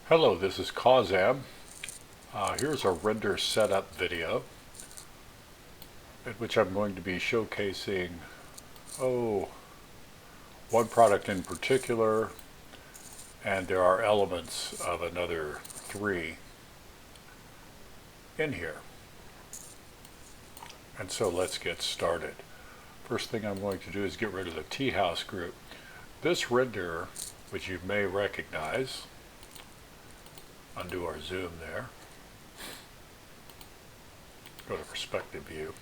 Hello, this is Kazam. Here's a render setup video in which I'm going to be showcasing, one product in particular, and there are elements of another three in here. And so let's get started. First thing I'm going to do is get rid of the tea house group. This render, which you may recognize, undo our zoom there, go to perspective view.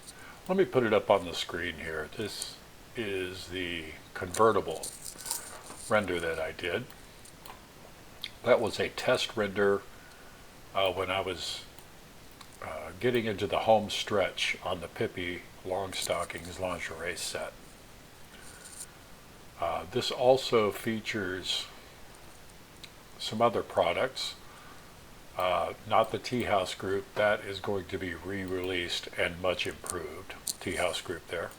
Let me put it up on the screen here. This is the convertible render that I did. That was a test render when I was getting into the home stretch on the Pippi Longstockings lingerie set. This also features some other products. Not the tea house group. That is going to be re-released and much improved. Tea house group there.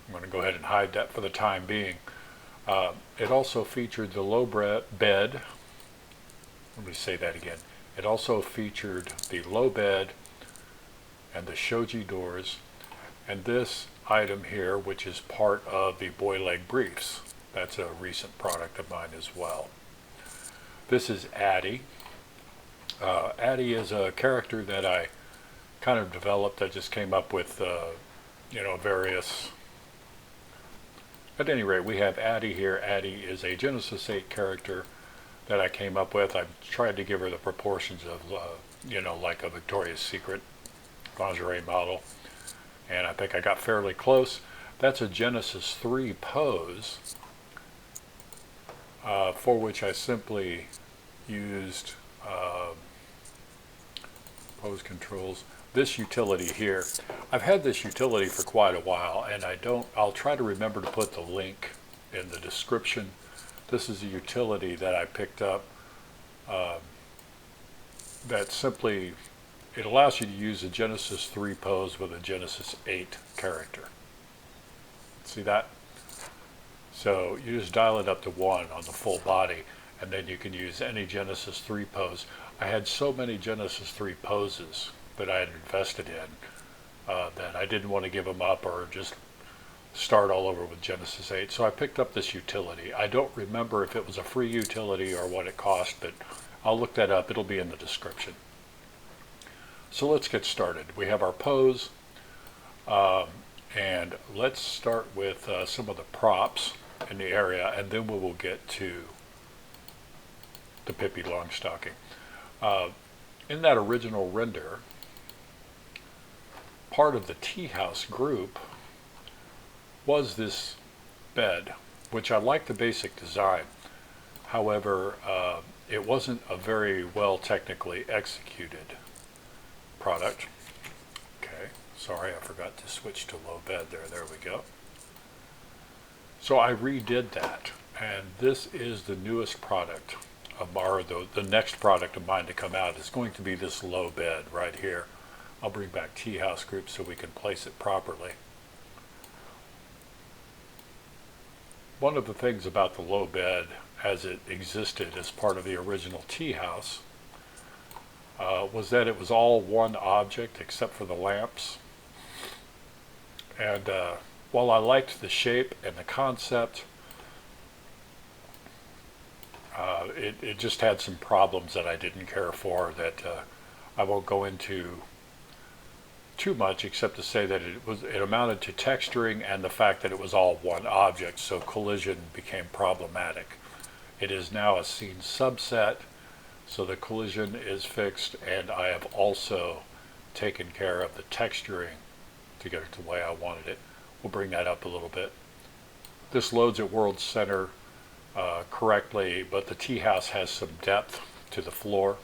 I'm going to go ahead and hide that for the time being. It also featured the low bed. Let me say that again. It also featured the low bed and the Shoji Doors, and this item here, which is part of the boy leg briefs. That's a recent product of mine as well. This is Addie. Addie is a character that I kind of developed. I just came up with, various. At any rate, we have Addie here. Addie is a Genesis 8 character that I came up with. I tried to give her the proportions of, like a Victoria's Secret lingerie model. And I think I got fairly close. That's a Genesis 3 pose, for which I simply used pose controls. This utility here, I've had this utility for quite a while, and I'll try to remember to put the link in the description. This is a utility that I picked up that simply, it allows you to use a Genesis 3 pose with a Genesis 8 character. See that? So you just dial it up to 1 on the full body, and then you can use any Genesis 3 pose. I had so many Genesis 3 poses that I had invested in that I didn't want to give them up or just start all over with Genesis 8. So I picked up this utility. I don't remember if it was a free utility or what it cost, but I'll look that up. It'll be in the description. So let's get started. We have our pose, and let's start with some of the props in the area, and then we will get to the Pippi Longstocking. In that original render, part of the tea house group was this bed, which I like the basic design. However, it wasn't a very well technically executed product. Okay, sorry, I forgot to switch to low bed there. There we go. So I redid that, and this is the newest product of mine, the next product of mine to come out is going to be this low bed right here. I'll bring back tea house group so we can place it properly. One of the things about the low bed as it existed as part of the original tea house was that it was all one object except for the lamps. And while I liked the shape and the concept, it just had some problems that I didn't care for that I won't go into too much, except to say that it amounted to texturing and the fact that it was all one object, so collision became problematic. It is now a scene subset, so the collision is fixed, and I have also taken care of the texturing to get it the way I wanted it. We'll bring that up a little bit. This loads at World Center correctly, but the tea house has some depth to the floor,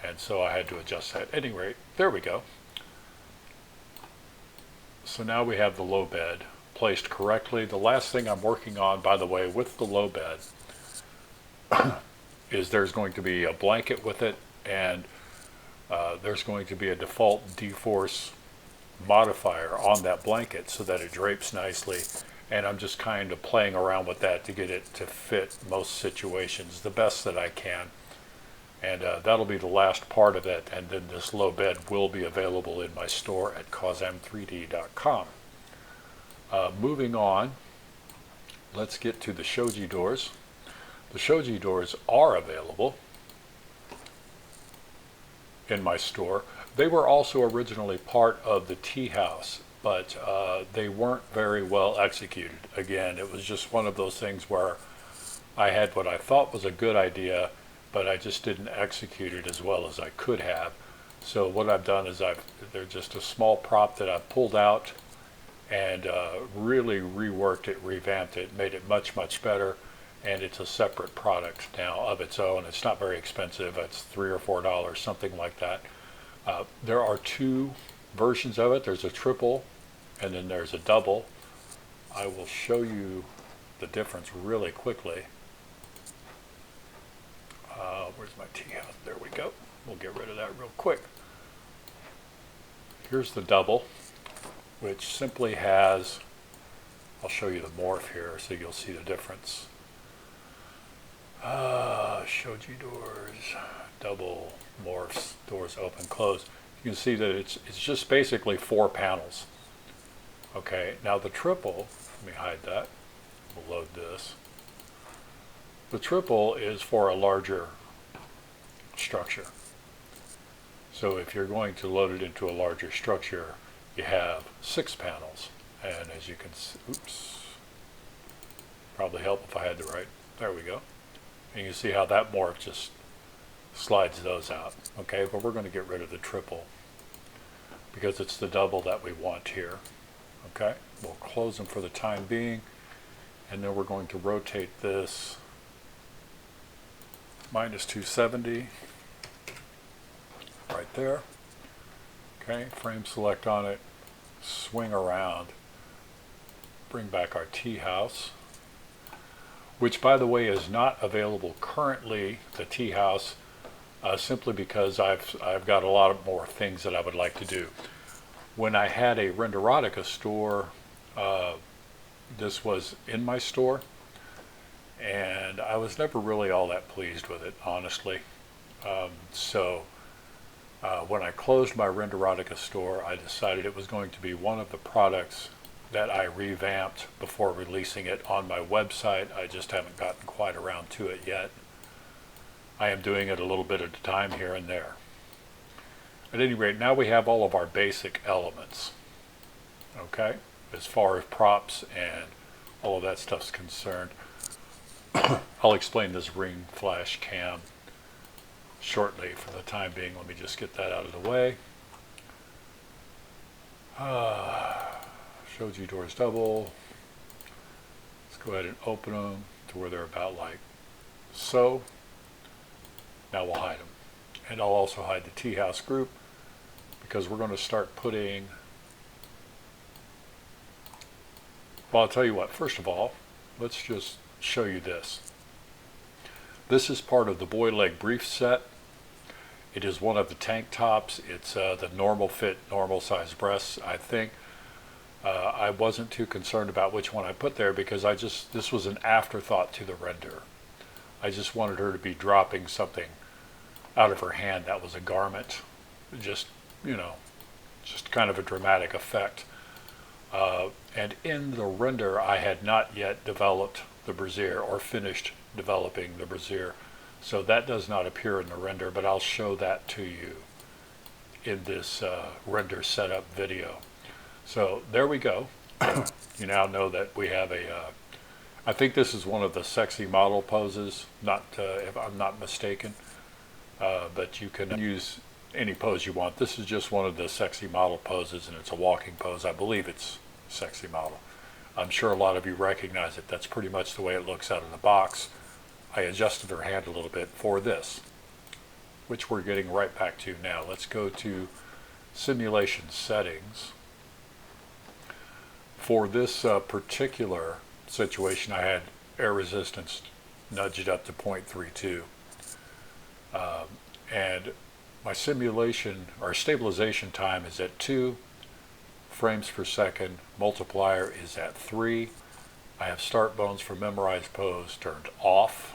and so I had to adjust that. At any rate, there we go. So now we have the low bed placed correctly. The last thing I'm working on, by the way, with the low bed is there's going to be a blanket with it, and there's going to be a default D-force modifier on that blanket so that it drapes nicely and I'm just kind of playing around with that to get it to fit most situations the best that I can. And that'll be the last part of it, and then this low bed will be available in my store at cosm3d.com. Moving on, let's get to the Shoji Doors. The Shoji Doors are available in my store. They were also originally part of the tea house, but they weren't very well executed. Again, it was just one of those things where I had what I thought was a good idea, but I just didn't execute it as well as I could have. So what I've done is they're just a small prop that I've pulled out and really reworked it, revamped it, made it much, much better. And it's a separate product now of its own. It's not very expensive. It's $3 or $4, something like that. There are two versions of it. There's a triple and then there's a double. I will show you the difference really quickly. Where's my tea house? There we go. We'll get rid of that real quick. Here's the double, which simply has, I'll show you the morph here so you'll see the difference. Shoji Doors, double morphs, doors open, close. You can see that it's just basically 4 panels. Okay, now the triple, let me hide that. We'll load this. The triple is for a larger structure. So if you're going to load it into a larger structure, you have 6 panels. And as you can see, oops, probably help if I had the right, there we go. And you can see how that morph just slides those out. Okay, but we're going to get rid of the triple because it's the double that we want here. Okay, we'll close them for the time being, and then we're going to rotate this minus 270 right there. Okay, frame select on it, swing around, bring back our tea house, which by the way is not available currently, the tea house, simply because I've got a lot more things that I would like to do. When I had a Renderotica store, this was in my store, and I was never really all that pleased with it, honestly. So when I closed my Renderotica store, I decided it was going to be one of the products that I revamped before releasing it on my website. I just haven't gotten quite around to it yet. I am doing it a little bit at a time here and there. At any rate, now we have all of our basic elements, okay, as far as props and all of that stuff's concerned. I'll explain this ring flash cam shortly. For the time being, let me just get that out of the way. Shoji Doors double. Let's go ahead and open them to where they're about like so. Now we'll hide them. And I'll also hide the tea house group because we're going to start putting, well, I'll tell you what, first of all, let's just show you this. This is part of the boy leg brief set. It is one of the tank tops. It's the normal fit, normal size breasts, I think. I wasn't too concerned about which one I put there because this was an afterthought to the render. I just wanted her to be dropping something out of her hand that was a garment. Just, you know, just kind of a dramatic effect. And in the render, I had not yet developed the brassiere or finished developing the brassiere. So that does not appear in the render, but I'll show that to you in this render setup video. So there we go. You now know that we have a, I think this is one of the sexy model poses, not if I'm not mistaken, but you can use any pose you want. This is just one of the sexy model poses, and it's a walking pose. I believe it's sexy model. I'm sure a lot of you recognize it. That's pretty much the way it looks out of the box. I adjusted her hand a little bit for this, which we're getting right back to now. Let's go to simulation settings. For this particular situation, I had air resistance nudged up to 0.32. And my simulation or stabilization time is at 2 frames per second. Multiplier is at 3. I have start bones for memorized pose turned off,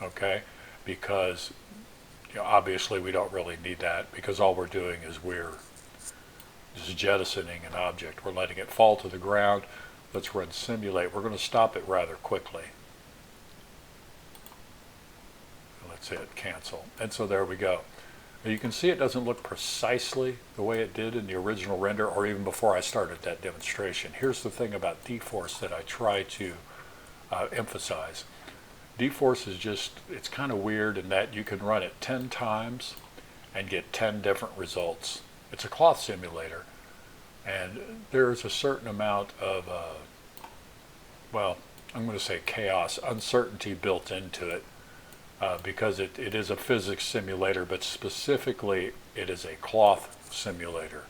okay, because obviously we don't really need that, because all we're doing is we're just jettisoning an object. We're letting it fall to the ground. Let's run simulate. We're going to stop it rather quickly. Let's hit cancel. And so there we go. Now you can see it doesn't look precisely the way it did in the original render or even before I started that demonstration. Here's the thing about D-Force that I try to emphasize. D-Force is just, it's kind of weird in that you can run it 10 times and get 10 different results. It's a cloth simulator, and there's a certain amount of, well, I'm going to say chaos, uncertainty built into it, because it is a physics simulator, but specifically it is a cloth simulator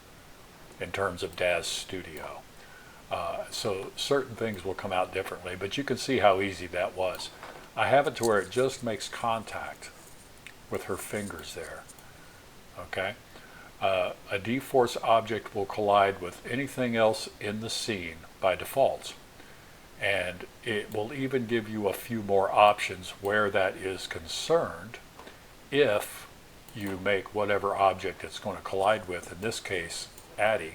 in terms of DAZ Studio. So certain things will come out differently, but you can see how easy that was. I have it to where it just makes contact with her fingers there. Okay? A D-Force object will collide with anything else in the scene by default. And it will even give you a few more options where that is concerned if you make whatever object it's going to collide with, in this case, Addie,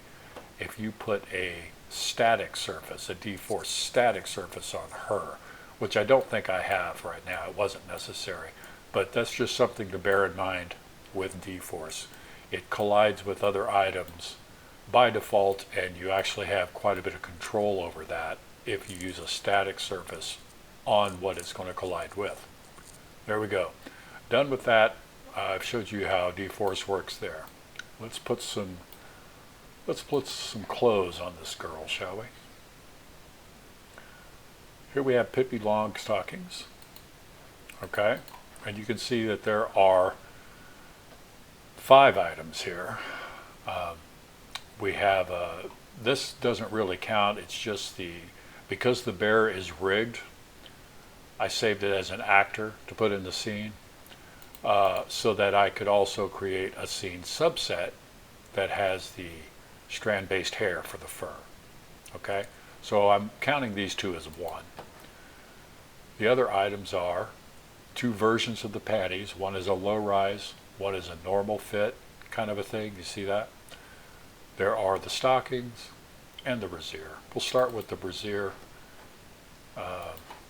if you put a static surface, a D-Force static surface on her, which I don't think I have right now. It wasn't necessary. But that's just something to bear in mind with D-Force. It collides with other items by default, and you actually have quite a bit of control over that if you use a static surface on what it's going to collide with. There we go. Done with that. I've showed you how D-Force works there. Let's put some clothes on this girl, shall we? Here we have Pippi Longstockings. Okay, and you can see that there are 5 items here. We have this doesn't really count. It's just because the bear is rigged, I saved it as an actor to put in the scene, so that I could also create a scene subset that has the strand-based hair for the fur. Okay, so I'm counting these 2 as 1. The other items are 2 versions of the panties. One is a low-rise, one is a normal fit kind of a thing. You see that? There are the stockings and the brassiere. We'll start with the brassiere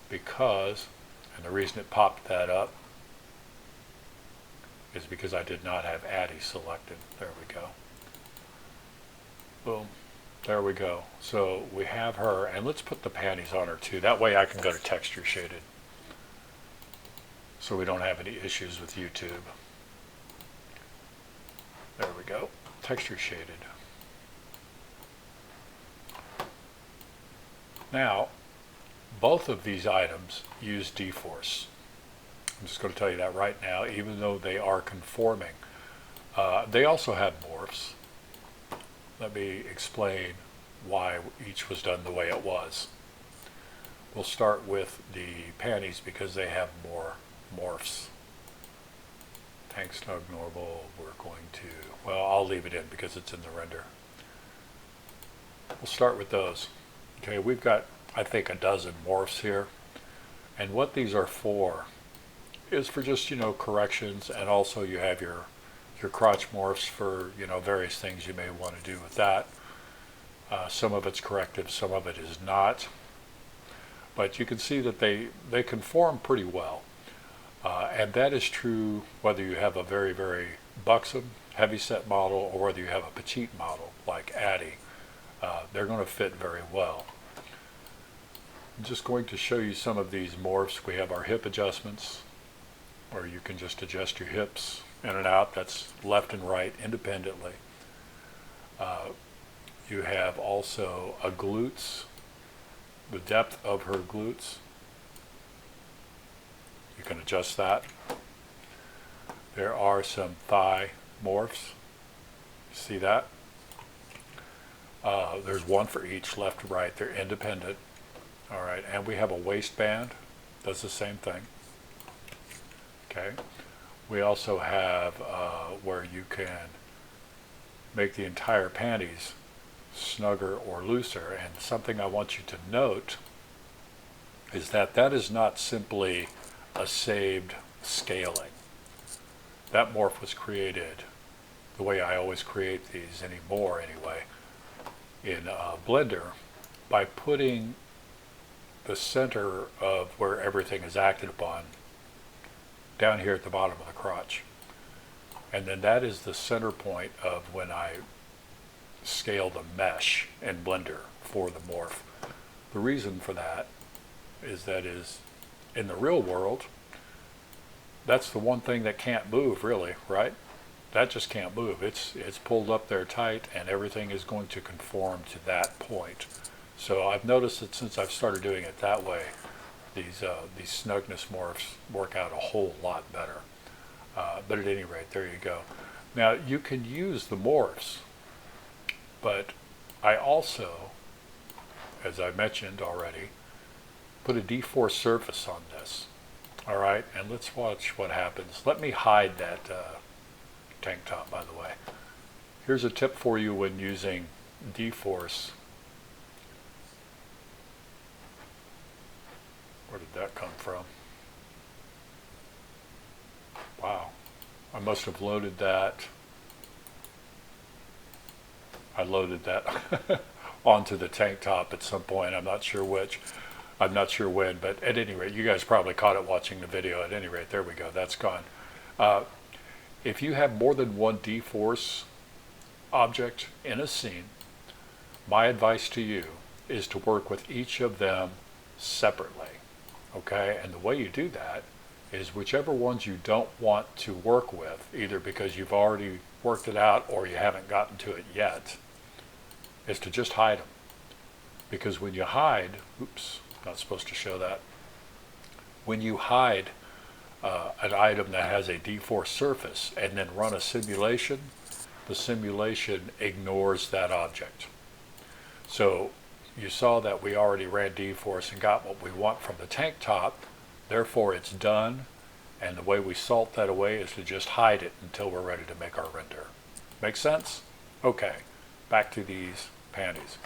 because, and the reason it popped that up is because I did not have Addie selected. There we go. Boom. There we go. So we have her, and let's put the panties on her too. That way I can go to texture shaded, so we don't have any issues with YouTube. There we go. Texture shaded. Now, both of these items use D-Force. I'm just going to tell you that right now, even though they are conforming. They also have morphs. Let me explain why each was done the way it was. We'll start with the panties because they have more morphs. Tank snug normal, we're going to, well, I'll leave it in because it's in the render. We'll start with those. Okay, we've got, I think, a dozen morphs here. And what these are for is for just, corrections, and also you have your crotch morphs for, various things you may want to do with that. Some of it's corrective, some of it is not. But you can see that they conform pretty well. And that is true whether you have a very, very buxom, heavy-set model or whether you have a petite model like Addie. They're going to fit very well. I'm just going to show you some of these morphs. We have our hip adjustments, where you can just adjust your hips in and out. That's left and right independently. You have also a glutes, the depth of her glutes. You can adjust that. There are some thigh morphs. You see that? There's one for each, left and right. They're independent. All right, and we have a waistband. Does the same thing. Okay. We also have where you can make the entire panties snugger or looser. And something I want you to note is that that is not simply a saved scaling. That morph was created the way I always create these anymore anyway, in Blender, by putting the center of where everything is acted upon down here at the bottom of the crotch. And then that is the center point of when I scale the mesh in Blender for the morph. The reason for that is in the real world, that's the one thing that can't move really, right? That just can't move. It's pulled up there tight, and everything is going to conform to that point. So I've noticed that since I've started doing it that way, these snugness morphs work out a whole lot better. But at any rate, there you go. Now you can use the morphs, but I also, as I mentioned already, put a deforce surface on this. All right, and let's watch what happens. Let me hide that tank top, by the way. Here's a tip for you when using deforce. Where did that come from? Wow, I must have loaded that. I loaded that onto the tank top at some point. I'm not sure which. I'm not sure when, but at any rate, you guys probably caught it watching the video. At any rate, there we go. That's gone. If you have more than one deforce object in a scene, my advice to you is to work with each of them separately. Okay, and the way you do that is whichever ones you don't want to work with, either because you've already worked it out or you haven't gotten to it yet, is to just hide them. Because when you hide, oops, not supposed to show that. When you hide an item that has a deforce surface and then run a simulation, the simulation ignores that object. So you saw that we already ran deforce and got what we want from the tank top, therefore it's done, and the way we salt that away is to just hide it until we're ready to make our render. Make sense? Okay, back to these panties.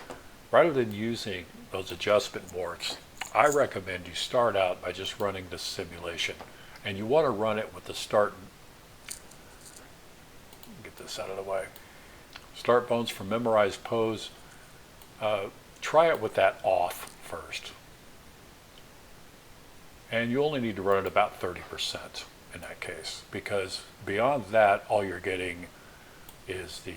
Rather than using those adjustment morphs, I recommend you start out by just running this simulation, and you want to run it with the start, get this out of the way, start bones from memorized pose. Try it with that off first, and you only need to run it about 30% in that case, because beyond that all you're getting is the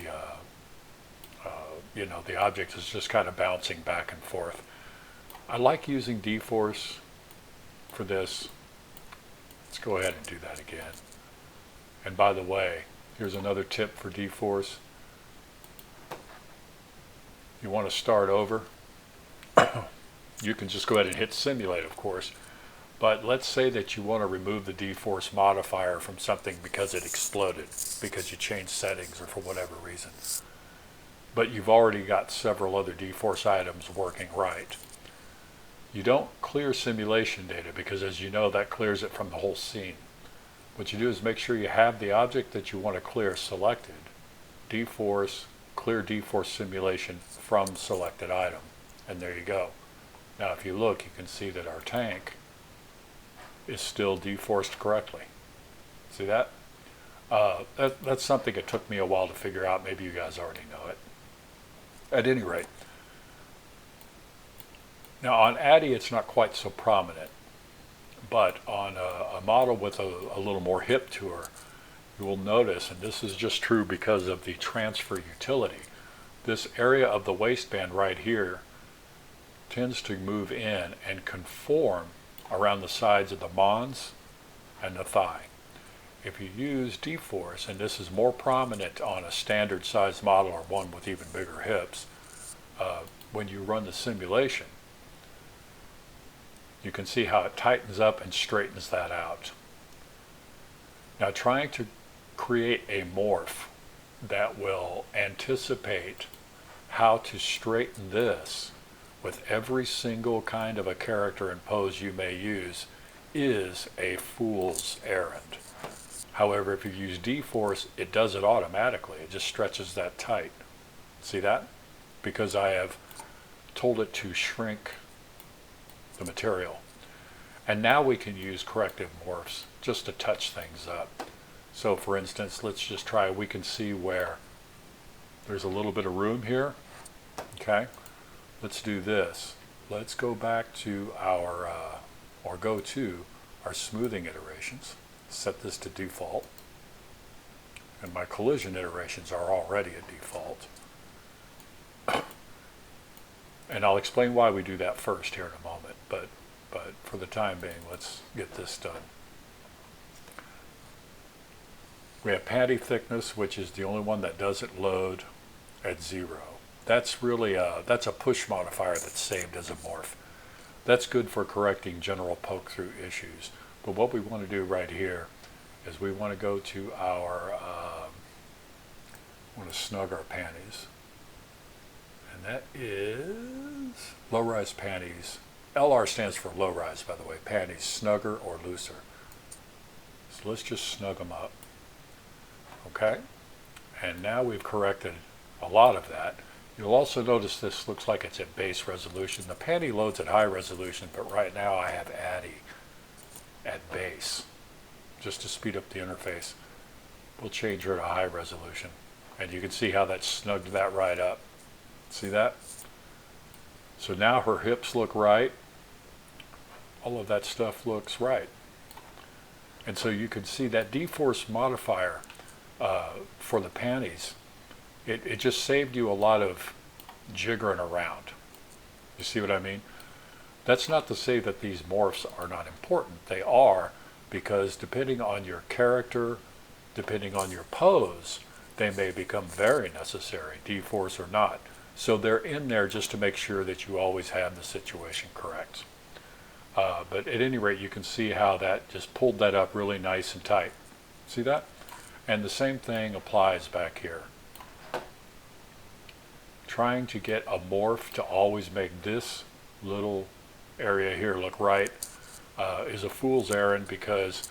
the object is just kind of bouncing back and forth. I like using deforce for this. Let's go ahead and do that again. And by the way, here's another tip for deforce. You want to start over. You can just go ahead and hit simulate, of course, but let's say that you want to remove the deforce modifier from something because it exploded, because you changed settings or for whatever reason, but you've already got several other deforce items working right. You don't clear simulation data because, as you know, that clears it from the whole scene. What you do is make sure you have the object that you want to clear selected, deforce, clear deforce simulation from selected item, and there you go. Now if you look, you can see that our tank is still deforced correctly. See that? That's something that took me a while to figure out. Maybe you guys already know it. At any rate, now on Addy it's not quite so prominent, but on a model with a little more hip to her, you will notice, and this is just true because of the transfer utility, this area of the waistband right here tends to move in and conform around the sides of the mons and the thigh. If you use deforce, and this is more prominent on a standard size model or one with even bigger hips, when you run the simulation, you can see how it tightens up and straightens that out. Now trying to create a morph that will anticipate how to straighten this with every single kind of a character and pose you may use is a fool's errand. However, if you use deforce, it does it automatically. It just stretches that tight. See that? Because I have told it to shrink the material. And now we can use corrective morphs just to touch things up. So for instance, let's just try, we can see where there's a little bit of room here. Okay, let's do this. Let's go back to our, or go to our smoothing iterations. Set this to default. And my collision iterations are already a default. And I'll explain why we do that first here in a moment, but for the time being, let's get this done. We have panty thickness, which is the only one that doesn't load at 0. That's really that's a push modifier that's saved as a morph. That's good for correcting general poke through issues. But what we want to do right here is we want to go to our, want to snug our panties. And that is low-rise panties. LR stands for low-rise, by the way. Panties, snugger or looser. So let's just snug them up. Okay? And now we've corrected a lot of that. You'll also notice this looks like it's at base resolution. The panty loads at high resolution, but right now I have Addy at base. Just to speed up the interface, we'll change her to high resolution. And you can see how that snugged that right up. See that? So now her hips look right. All of that stuff looks right. And so you can see that D-force modifier for the panties, it just saved you a lot of jiggering around. You see what I mean? That's not to say that these morphs are not important. They are, because depending on your character, depending on your pose, they may become very necessary, D-force or not. So they're in there just to make sure that you always have the situation correct. But at any rate, you can see how that just pulled that up really nice and tight. See that? And the same thing applies back here. Trying to get a morph to always make this little area here look right is a fool's errand, because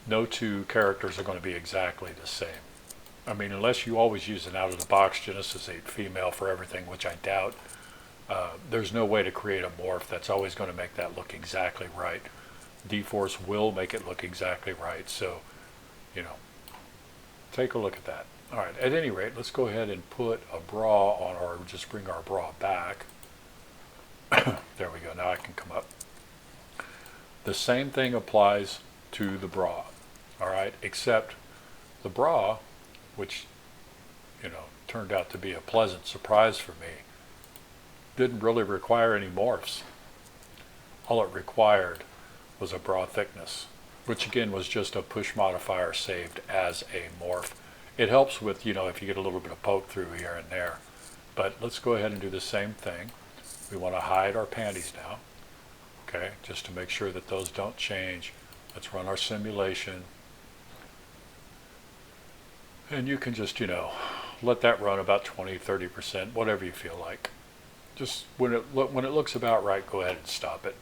no two characters are going to be exactly the same. I mean, unless you always use an out-of-the-box Genesis 8 female for everything, which I doubt, there's no way to create a morph that's always going to make that look exactly right. D-Force will make it look exactly right, so, you know, take a look at that. All right, at any rate, let's go ahead and put a bra on, or just bring our bra back. There we go, now I can come up. The same thing applies to the bra, all right, except the bra, which, you know, turned out to be a pleasant surprise for me, didn't really require any morphs. All it required was a bra thickness, which again was just a push modifier saved as a morph. It helps with, you know, if you get a little bit of poke through here and there. But let's go ahead and do the same thing. We want to hide our panties now, okay, just to make sure that those don't change. Let's run our simulation. And you can just, you know, let that run about 20-30%, whatever you feel like. Just when it looks about right, go ahead and stop it.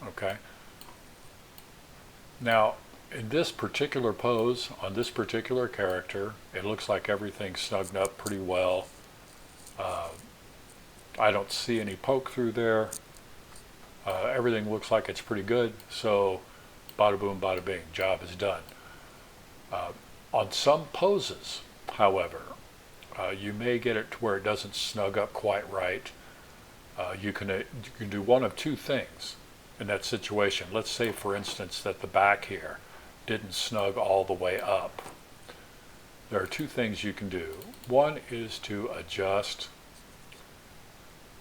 Okay. Now, in this particular pose, on this particular character, it looks like everything's snugged up pretty well. I don't see any poke through there. Everything looks like it's pretty good. So, bada boom, bada bing, job is done. On some poses, however, you may get it to where it doesn't snug up quite right. You can do one of two things in that situation. Let's say, for instance, that the back here didn't snug all the way up. There are two things you can do. One is to adjust,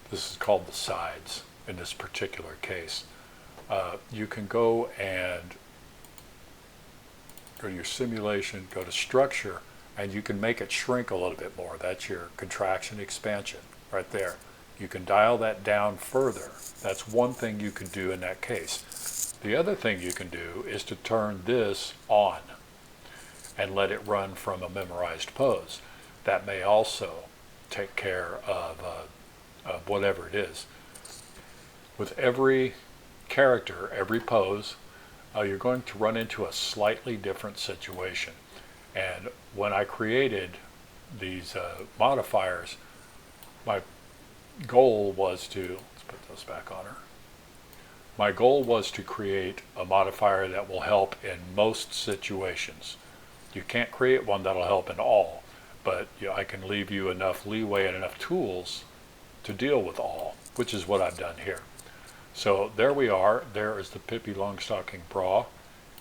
this is called the sides in this particular case. You can go and go to your simulation, go to structure, and you can make it shrink a little bit more. That's your contraction expansion right there. You can dial that down further. That's one thing you can do in that case. The other thing you can do is to turn this on and let it run from a memorized pose. That may also take care of whatever it is. With every character, every pose, you're going to run into a slightly different situation. And when I created these modifiers, my goal was to, let's put those back on her. My goal was to create a modifier that will help in most situations. You can't create one that'll help in all, but I can leave you enough leeway and enough tools to deal with all, which is what I've done here. So there we are. There is the Pippi Longstocking bra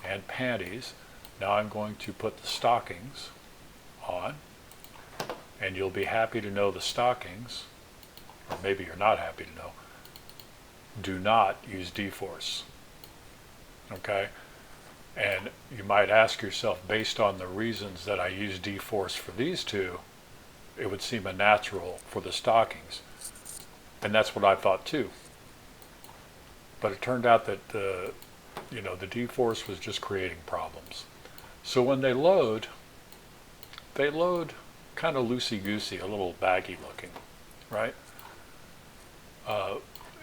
and panties. Now I'm going to put the stockings on, and you'll be happy to know the stockings, or maybe you're not happy to know, do not use D-force. Okay? And you might ask yourself, based on the reasons that I use D-force for these two, it would seem unnatural for the stockings. And that's what I thought too. But it turned out that the D-force was just creating problems. So when they load kind of loosey-goosey, a little baggy looking, right?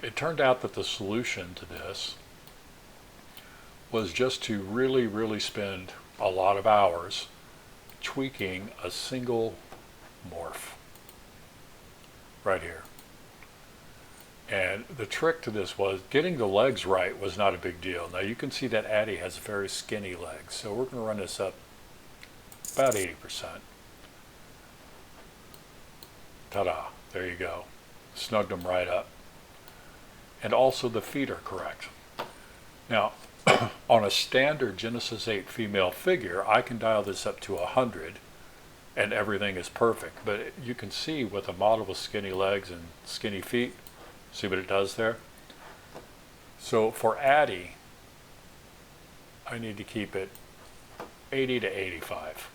It turned out that the solution to this was just to really, really spend a lot of hours tweaking a single morph right here. And the trick to this was getting the legs right was not a big deal. Now you can see that Addie has very skinny legs, so we're going to run this up about 80%. Ta-da, there you go. Snugged them right up. And also the feet are correct. Now, on a standard Genesis 8 female figure, I can dial this up to 100 and everything is perfect. But you can see with a model with skinny legs and skinny feet, see what it does there? So for Addie, I need to keep it 80 to 85.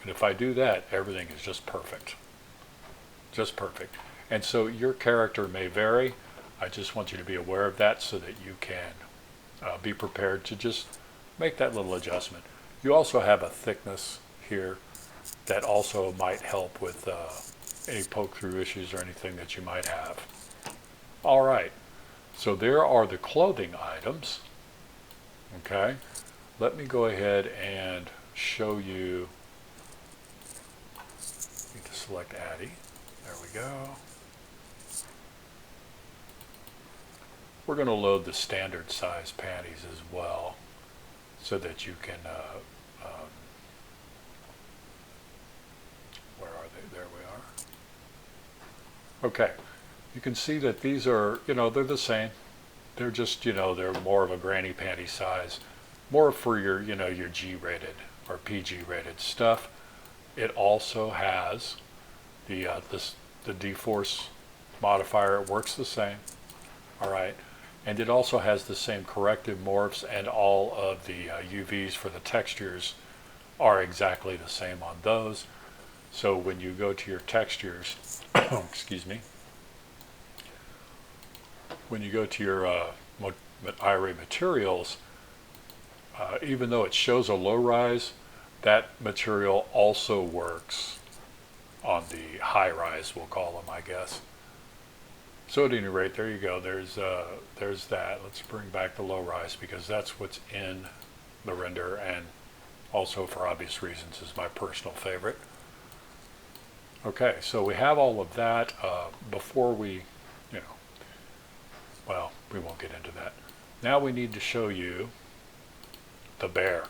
And if I do that, everything is just perfect. Just perfect. And so your character may vary. I just want you to be aware of that so that you can be prepared to just make that little adjustment. You also have a thickness here that also might help with any poke through issues or anything that you might have. All right, so there are the clothing items. Okay, let me go ahead and show you. Need to select Addie. There we go. We're going to load the standard size panties as well so that you can, where are they? There we are. Okay, you can see that these are, they're the same. They're just, they're more of a granny panty size, more for your, your G-rated or PG-rated stuff. It also has the D-force modifier. It works the same. All right. And it also has the same corrective morphs, and all of the UVs for the textures are exactly the same on those. So when you go to your textures, excuse me, when you go to your IRA materials, even though it shows a low rise, that material also works on the high rise, we'll call them, I guess. So at any rate, there you go. There's that. Let's bring back the low rise because that's what's in the render, and also for obvious reasons is my personal favorite. Okay, so we have all of that. Before we, well, we won't get into that. Now we need to show you the bear.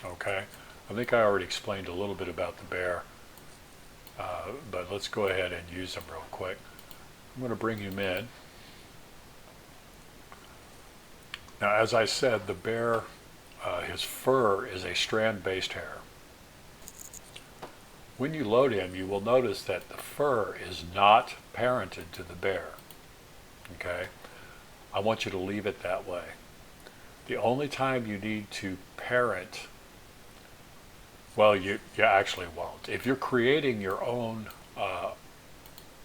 Okay, I think I already explained a little bit about the bear, but let's go ahead and use them real quick. I'm going to bring him in. Now, as I said, the bear, his fur is a strand-based hair. When you load him, you will notice that the fur is not parented to the bear. Okay? I want you to leave it that way. The only time you need to parent, well, you actually won't. If you're creating your own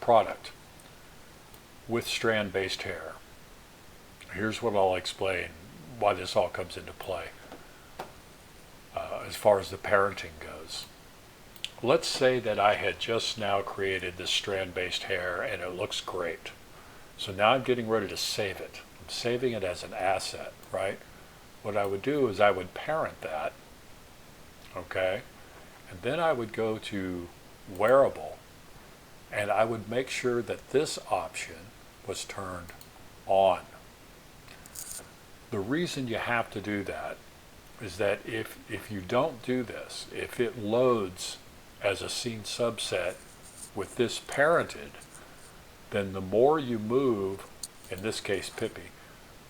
product with strand-based hair, here's what I'll explain why this all comes into play as far as the parenting goes. Let's say that I had just now created this strand-based hair and it looks great. So now I'm getting ready to save it. I'm saving it as an asset, right? What I would do is I would parent that, okay? And then I would go to wearable, and I would make sure that this option was turned on. The reason you have to do that is that if you don't do this, if it loads as a scene subset with this parented, then the more you move, in this case Pippi,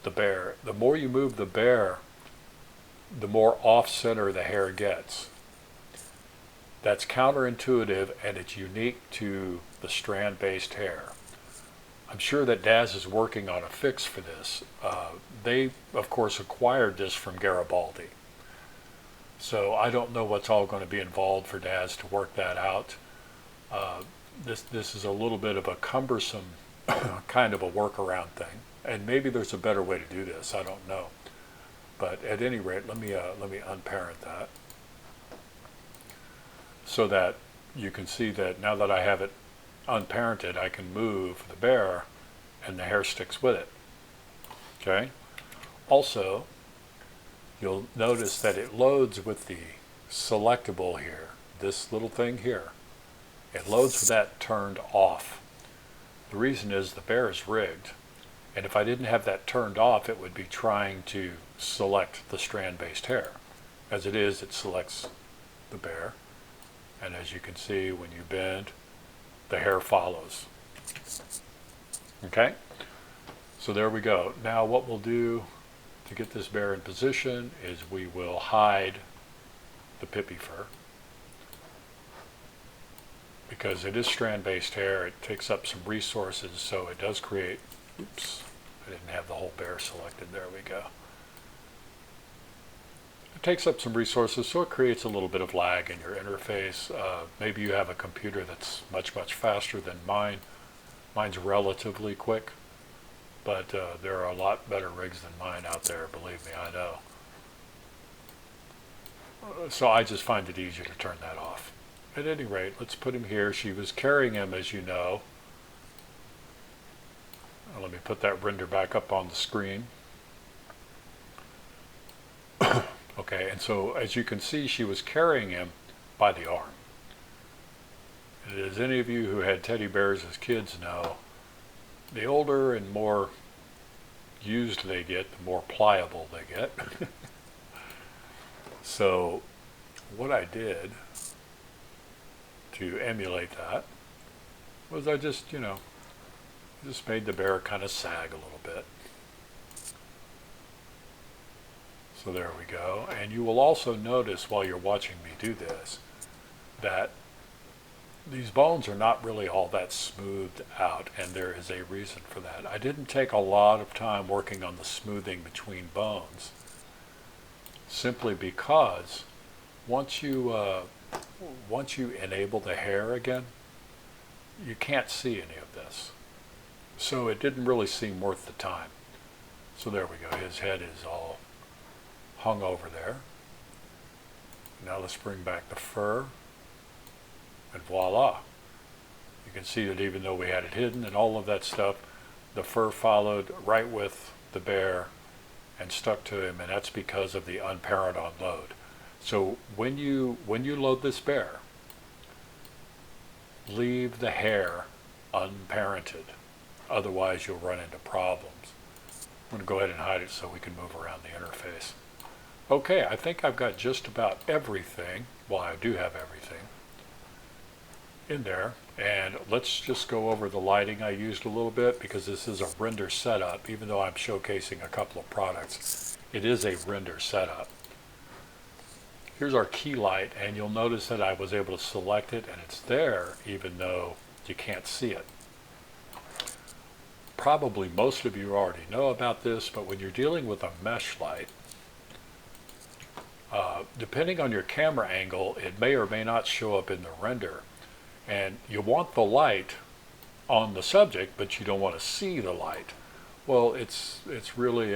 the bear, the more you move the bear, the more off-center the hair gets. That's counterintuitive, and it's unique to the strand-based hair. I'm sure that Daz is working on a fix for this. They, of course, acquired this from Garibaldi. So I don't know what's all going to be involved for Daz to work that out. This is a little bit of a cumbersome kind of a workaround thing, and maybe there's a better way to do this. I don't know, but at any rate, let me unparent that so that you can see that now that I have it unparented, I can move the bear, and the hair sticks with it. Okay. Also, you'll notice that it loads with the selectable here. This little thing here. It loads with that turned off. The reason is the bear is rigged, and if I didn't have that turned off, it would be trying to select the strand-based hair. As it is, it selects the bear, and as you can see, when you bend, the hair follows. Okay? So there we go. Now what we'll do to get this bear in position is we will hide the Pippi fur. Because it is strand-based hair, it takes up some resources, so it does create, oops, I didn't have the whole bear selected, there we go. It takes up some resources, so it creates a little bit of lag in your interface. Maybe you have a computer that's much, much faster than mine. Mine's relatively quick, but there are a lot better rigs than mine out there, believe me, I know. So I just find it easier to turn that off. At any rate, let's put him here. She was carrying him, as you know. Let me put that render back up on the screen. Okay, and so as you can see, she was carrying him by the arm. And as any of you who had teddy bears as kids know, the older and more used they get, the more pliable they get. So what I did to emulate that was I just, just made the bear kind of sag a little bit. So there we go. And you will also notice while you're watching me do this that these bones are not really all that smoothed out, and there is a reason for that. I didn't take a lot of time working on the smoothing between bones, simply because once you enable the hair again, you can't see any of this. So it didn't really seem worth the time. So there we go. His head is all hung over there. Now let's bring back the fur, and voila. You can see that even though we had it hidden and all of that stuff, the fur followed right with the bear and stuck to him, and that's because of the unparent on load. So when you load this bear, leave the hair unparented. Otherwise you'll run into problems. I'm going to go ahead and hide it so we can move around the interface. Okay, I think I've got just about everything. Well, I do have everything in there. And let's just go over the lighting I used a little bit, because this is a render setup. Even though I'm showcasing a couple of products, it is a render setup. Here's our key light, and you'll notice that I was able to select it, and it's there even though you can't see it. Probably most of you already know about this, but when you're dealing with a mesh light, depending on your camera angle, it may or may not show up in the render. And you want the light on the subject, but you don't want to see the light. Well, it's really,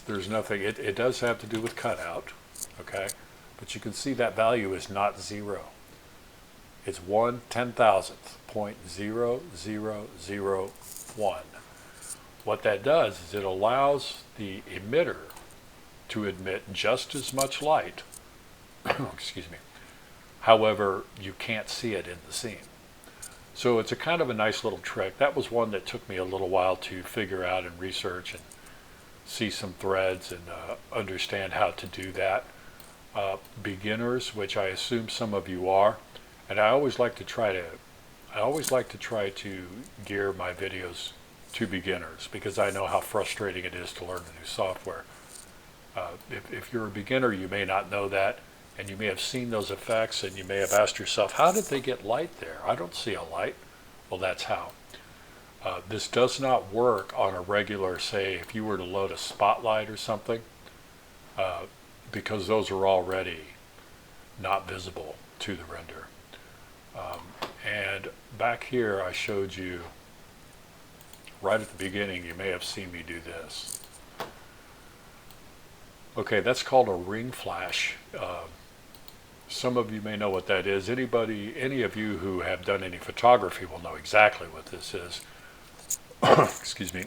there's nothing, it does have to do with cutout, okay? But you can see that value is not 0. It's 1/10,000th, 0.0001. What that does is it allows the emitter to emit just as much light, excuse me. However, you can't see it in the scene. So it's a kind of a nice little trick. That was one that took me a little while to figure out and research, and see some threads and understand how to do that. Beginners, which I assume some of you are, and I always like to try to gear my videos to beginners because I know how frustrating it is to learn a new software. If you're a beginner, you may not know that, and you may have seen those effects, and you may have asked yourself, how did they get light there? I don't see a light. Well, that's how. This does not work on a regular, say, if you were to load a spotlight or something, because those are already not visible to the render. And back here, I showed you, right at the beginning, you may have seen me do this. Okay, that's called a ring flash. Some of you may know what that is. Any of you who have done any photography will know exactly what this is. Excuse me.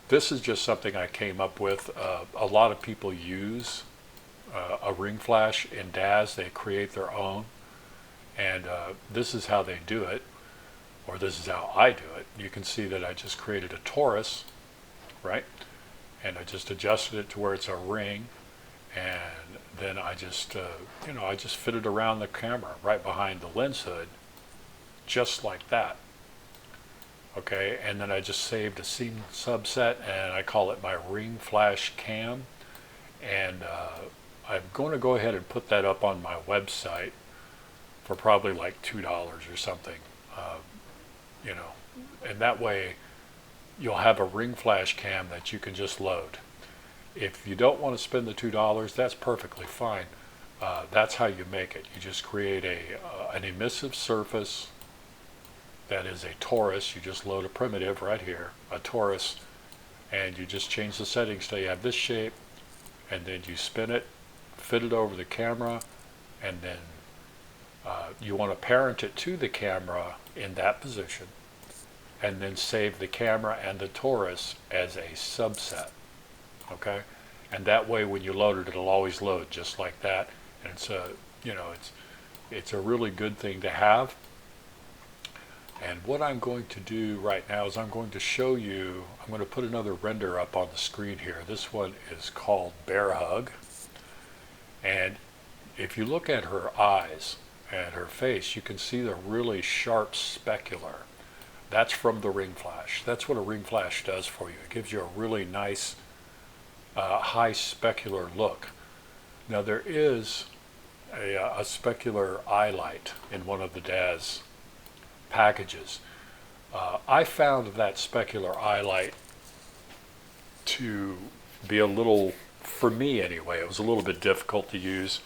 This is just something I came up with. A lot of people use a ring flash in DAZ. They create their own. And this is how they do it, or this is how I do it. You can see that I just created a torus, right? And I just adjusted it to where it's a ring. And then I just, I just fit it around the camera right behind the lens hood, just like that. Okay, and then I just saved a scene subset, and I call it my ring flash cam. And I'm going to go ahead and put that up on my website for probably like $2 or something, and that way you'll have a ring flash cam that you can just load. If you don't want to spend the $2, that's perfectly fine. That's how you make it. You just create an emissive surface that is a torus. You just load a primitive right here, a torus, and you just change the settings till you have this shape, and then you spin it, fit it over the camera, and then you want to parent it to the camera in that position, and then save the camera and the torus as a subset. Okay, and that way when you load it, it'll always load just like that. And it's it's a really good thing to have. And what I'm going to do right now is I'm going to show you. I'm going to put another render up on the screen here. This one is called Bear Hug, and if you look at her eyes and her face, you can see the really sharp specular. That's from the ring flash. That's what a ring flash does for you. It gives you a really nice high specular look. Now there is a specular eye light in one of the DAZ packages. I found that specular eye light to be a little, for me anyway, it was a little bit difficult to use,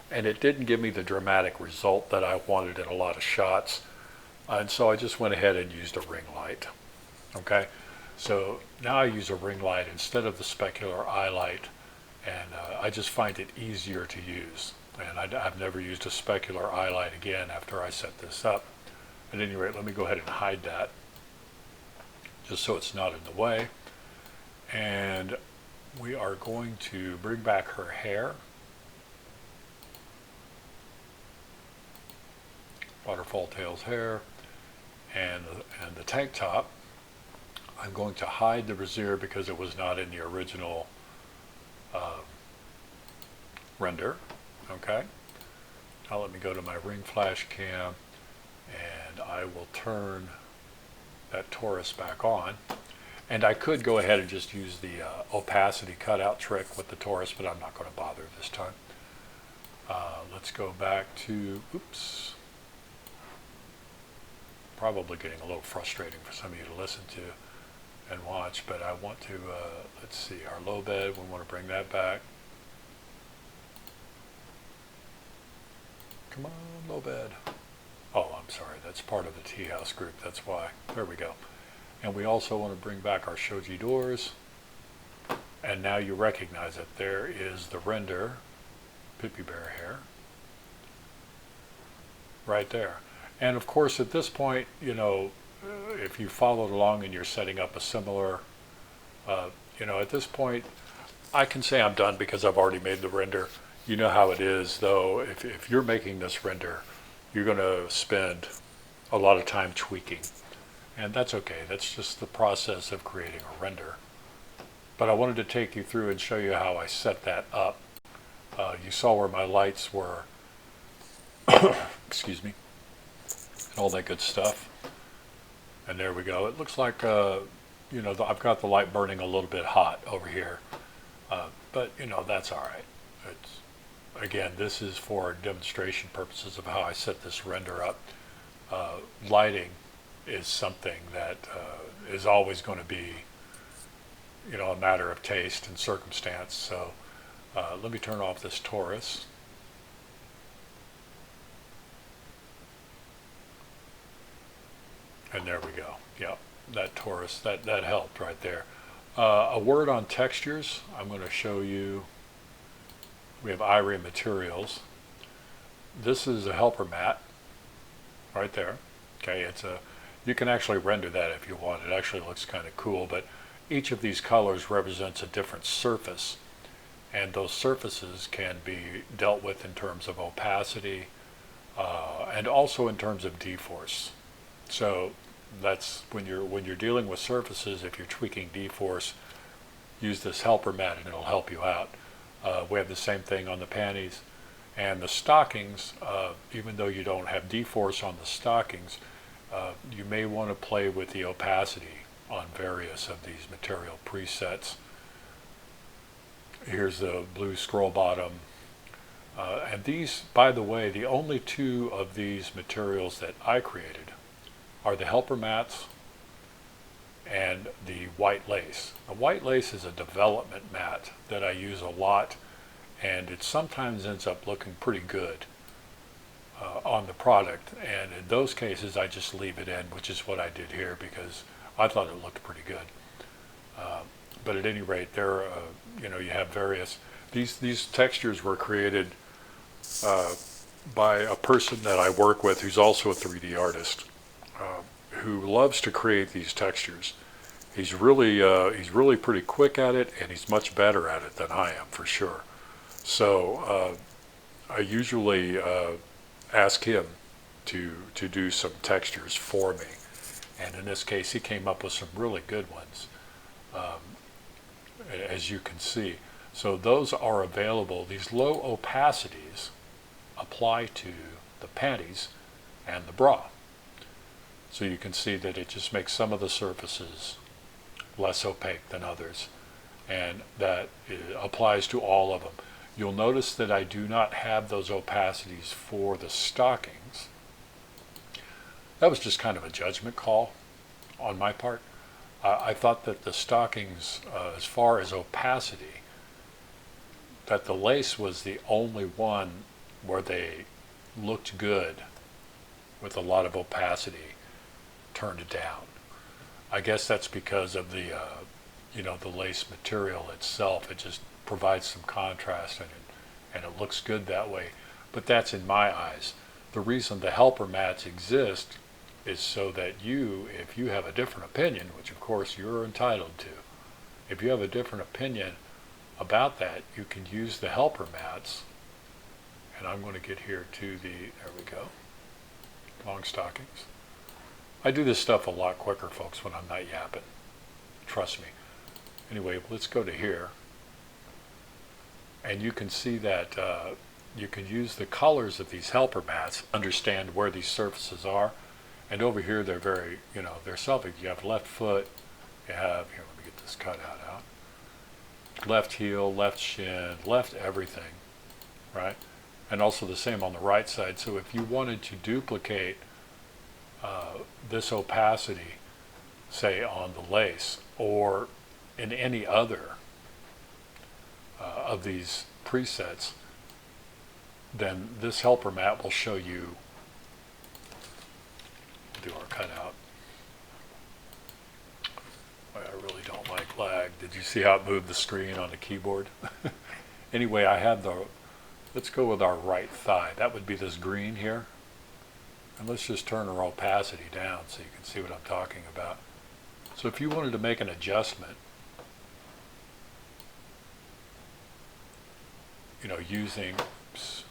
and it didn't give me the dramatic result that I wanted in a lot of shots. And so I just went ahead and used a ring light. Okay, so now I use a ring light instead of the specular eye light, and I just find it easier to use. And I've never used a specular eye light again after I set this up. At any rate, let me go ahead and hide that, just so it's not in the way. And we are going to bring back her hair. Waterfall tail's hair, and the tank top. I'm going to hide the brassiere because it was not in the original render. Okay. Now let me go to my ring flash cam, and I will turn that torus back on. And I could go ahead and just use the opacity cutout trick with the torus, but I'm not going to bother this time. Let's go back to, oops. Probably getting a little frustrating for some of you to listen to and watch, but I want to, let's see, our low bed, we want to bring that back. Come on, low bed. Oh, I'm sorry, that's part of the tea house group, that's why. There we go. And we also want to bring back our Shoji Doors. And now you recognize it. There is the render, Pippi Bear hair, right there. And of course, at this point, if you followed along and you're setting up a similar, at this point, I can say I'm done because I've already made the render. You know how it is, though. If you're making this render, you're going to spend a lot of time tweaking. And that's okay. That's just the process of creating a render. But I wanted to take you through and show you how I set that up. You saw where my lights were, excuse me, and all that good stuff. And there we go. It looks like, you know, I've got the light burning a little bit hot over here. But, you know, that's all right. It's, again, this is for demonstration purposes of how I set this render up. Lighting is something that is always going to be, you know, a matter of taste and circumstance. So let me turn off this Taurus. And there we go. Yep, that Taurus, that helped right there. A word on textures. I'm going to show you. We have Ivory Materials. This is a helper mat right there. Okay, it's a, you can actually render that if you want. It actually looks kind of cool, but each of these colors represents a different surface, and those surfaces can be dealt with in terms of opacity and also in terms of D-force. So that's when you're dealing with surfaces. If you're tweaking D-force, use this helper mat and it'll help you out. We have the same thing on the panties and the stockings. Even though you don't have D-force on the stockings, you may want to play with the opacity on various of these material presets. Here's the blue scroll bottom. And these, by the way, the only two of these materials that I created are the helper mats and the white lace. The white lace is a development mat that I use a lot, and it sometimes ends up looking pretty good on the product, and in those cases I just leave it in, which is what I did here because I thought it looked pretty good. But at any rate, there, you know, you have various, these textures were created by a person that I work with who's also a 3D artist, who loves to create these textures. He's really pretty quick at it, and he's much better at it than I am, for sure. So I usually ask him to do some textures for me, and in this case he came up with some really good ones, as you can see. So those are available. These low opacities apply to the panties and the bra. So you can see that it just makes some of the surfaces less opaque than others, and that applies to all of them. You'll notice that I do not have those opacities for the stockings. That was just kind of a judgment call on my part. I thought that the stockings, as far as opacity, that the lace was the only one where they looked good with a lot of opacity turned down. I guess that's because of the, you know, the lace material itself. It just provides some contrast in it, and it looks good that way. But that's in my eyes. The reason the helper mats exist is so that you, if you have a different opinion, which of course you're entitled to, if you have a different opinion about that, you can use the helper mats. And I'm going to get here to the, there we go, Longstockings. I do this stuff a lot quicker, folks, when I'm not yapping. Trust me. Anyway, let's go to here. And you can see that you can use the colors of these helper mats, understand where these surfaces are. And over here, they're very, you know, they're self. You have left foot, you have, here, let me get this cutout out. Left heel, left shin, left everything, right? And also the same on the right side. So if you wanted to duplicate this opacity, say on the lace or in any other of these presets, then this helper mat will show you. Do our cutout. I really don't like lag. Did you see how it moved the screen on the keyboard? Anyway, I have the, let's go with our right thigh. That would be this green here. And let's just turn our opacity down so you can see what I'm talking about. So if you wanted to make an adjustment, you know, using, oops,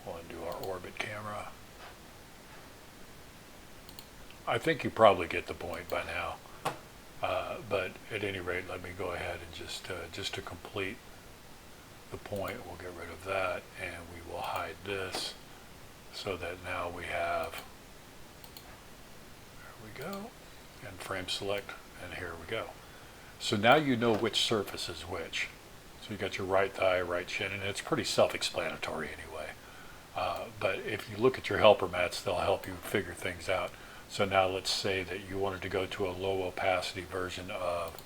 we'll undo our orbit camera. I think you probably get the point by now. But at any rate, let me go ahead and just to complete the point, we'll get rid of that, and we will hide this so that now we have, there we go, and frame select, and here we go. So now you know which surface is which. So you got your right thigh, right shin, and it's pretty self-explanatory anyway. But if you look at your helper mats, they'll help you figure things out. So now let's say that you wanted to go to a low opacity version of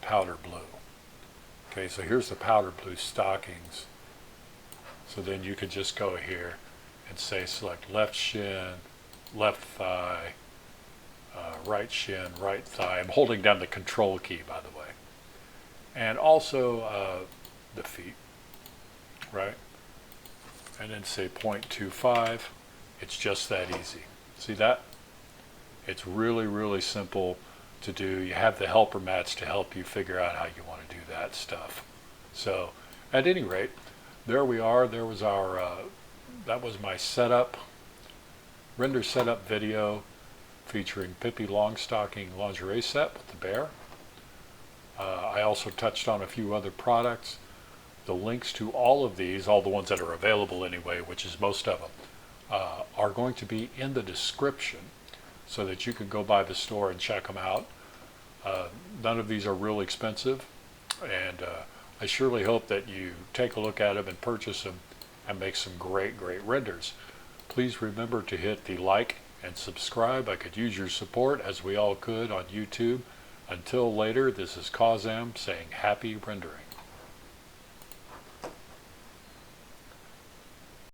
powder blue. Okay, so here's the powder blue stockings. So then you could just go here and say select left shin, left thigh, right shin, right thigh. I'm holding down the control key, by the way. And also the feet, right? And then say 0.25. It's just that easy. See that? It's really, really simple to do. You have the helper mats to help you figure out how you want to do that stuff. So at any rate, there we are. There was our, that was my setup, render setup video featuring Pippi Longstocking lingerie set with the bear. I also touched on a few other products. The links to all of these, all the ones that are available anyway, which is most of them, are going to be in the description so that you can go by the store and check them out. None of these are real expensive, and I surely hope that you take a look at them and purchase them and make some great, great renders. Please remember to hit the like and subscribe. I could use your support, as we all could on YouTube. Until later, this is Kazam saying happy rendering.